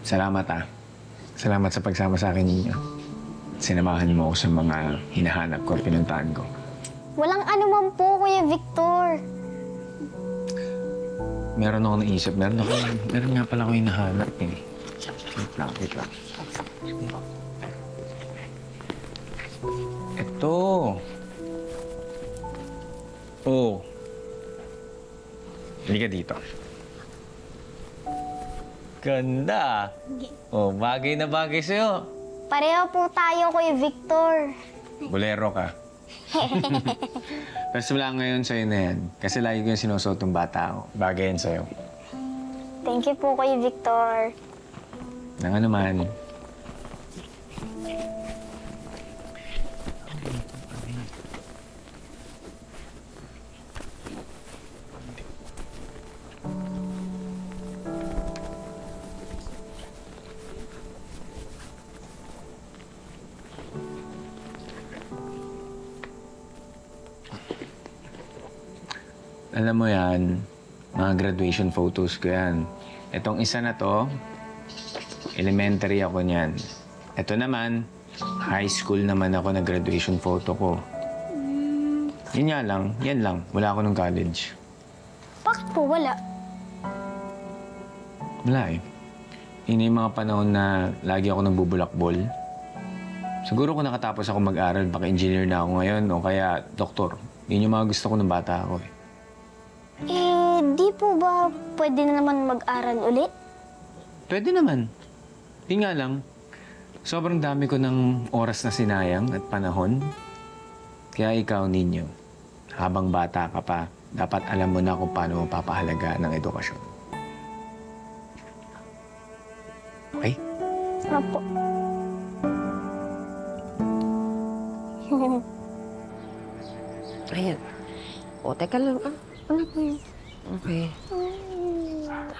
Salamat Salamat sa pagsama sa akin ninyo. Sinamahan mo ako sa mga hinahanap ko at pinuntahan ko. Walang anuman po, Kuya Victor. Meron ako naisip. Meron nga pala ako hinahanap eh. Wait lang. Ito. Oh. Halika dito. Ganda. Oh, bagay na bagay sa'yo. Pareho po tayo, Kuya Victor. Bolero ka. Pero wala ngayon sa'yo na yan. Kasi lagi ko yung sinusuot ng bata ako. Bagay yan sa'yo. Thank you po, Kuya Victor. Nang ano man. Alam mo yan, mga graduation photos ko yan. Itong isa na to, elementary ako niyan. Ito naman, high school naman ako na graduation photo ko. Yun nga lang, yan lang. Wala ako nung college. Bakit po wala? Wala eh. Yun yung mga panahon na lagi ako nagbubulakbol. Siguro kung nakatapos ako mag-aral, baka engineer na ako ngayon o kaya doktor. Yun yung mga gusto ko ng bata ako eh. Di po ba pwede na naman mag-aral ulit? Pwede naman. Di nga lang, sobrang dami ko ng oras na sinayang at panahon. Kaya ikaw, Ninyo, habang bata ka pa, dapat alam mo na kung paano mapapahalaga ng edukasyon. Okay? Opo. Ayan. O, teka lang. Ano po yun? Okay.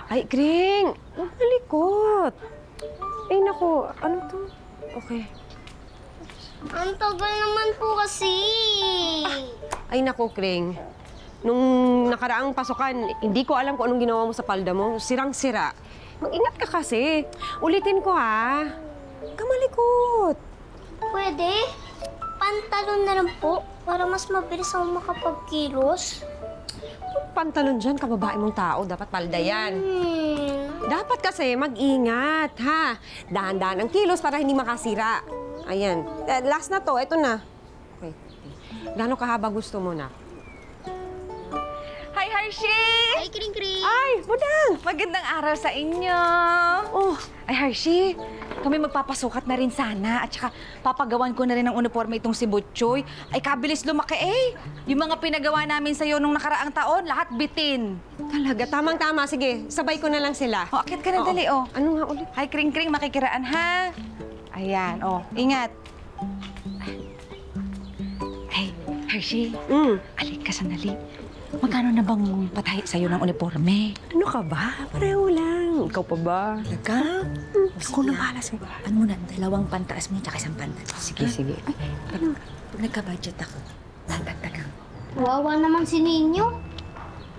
Ay, Kring! Huwag malikot. Ay, naku. Ano to? Okay. Ang tagal naman po kasi. Ay, naku, Kring. Nung nakaraang pasukan, hindi ko alam kung anong ginawa mo sa palda mo. Sirang-sira. Mag-ingat ka kasi. Ulitin ko, ha? Huwag ka malikot. Pwede? Pantalon na lang po para mas mabilis ako makapagkilos. Pantalon dyan, kababae mong tao. Dapat palda yan. Dapat kasi mag-ingat, ha? Dahan-dahan ang kilos para hindi makasira. Ayan. Last na to. Ito na. Okay. Gano'ng kahaba gusto mo na? Hi, Hershey! Ay, Kring-Kring! Ay, Budang! Magandang araw sa inyo! Oh, Ay, Hershey, kami magpapasukat na rin sana at saka papagawan ko na rin ng uniforme itong si Butchoy. Ay, kabilis lumaki eh! Yung mga pinagawa namin sa'yo nung nakaraang taon, lahat bitin. talaga. Tamang-tama. Sige, sabay ko na lang sila. O, akit ka na dali, oh. Ano nga ulit? Hi, Kring-Kring, makikiraan, ha? Ayan, oh, ingat. Hey, Hershey, alik ka sandali. Magkano na bang patahi sa'yo ng uniforme? Ano ka ba? Pareho lang. Ikaw pa ba? Talaga? Ako na bahala sa'yo. Ano mo na, 2 pantaas mo tsaka 1 pantaas. Sige, sige. Pag nagka-budget ako, dadagdagan. Wawa naman si Ninyo.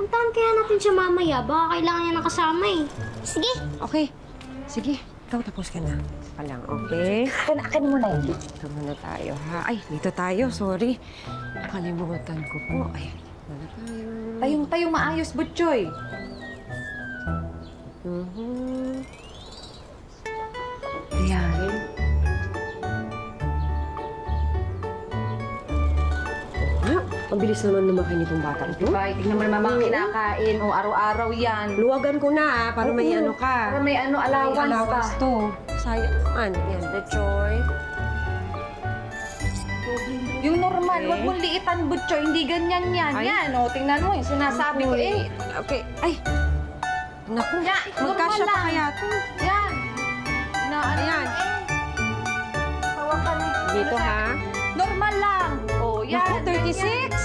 Puntahan kaya natin siya mamaya. Baka kailangan niya nakasama eh. Sige. Okay. Sige. Ikaw tapos ka na. Pa lang, okay? Akin mo na yun. Ito muna tayo, ha? Ay, dito tayo. Sorry. Nakalimutan ko po. Ay, wala tayo. Tayong maayos, Butchoy. Ayan. Ang bilis naman lumaki nitong bata ito. Diba, tingnan mo naman mga kinakain. O, araw-araw yan. Luwagan ko na, ha? Para may ano ka. Para may allowance, May allowance pa. to. Sayang naman. Yan, the joy. Yung normal, Okay. wag mong liitan, Butchoy. Hindi ganyan yan. Ay. Yan, o, tingnan mo. Yung sinasabi ko, eh. Okay. Ay. Naku, Yan, magkasya normal pa lang. kaya to? Yan. Na, ano, Ayan. Hawakan. Dito, ha? Normal lang. O, yan. Naku, 36. ganyan.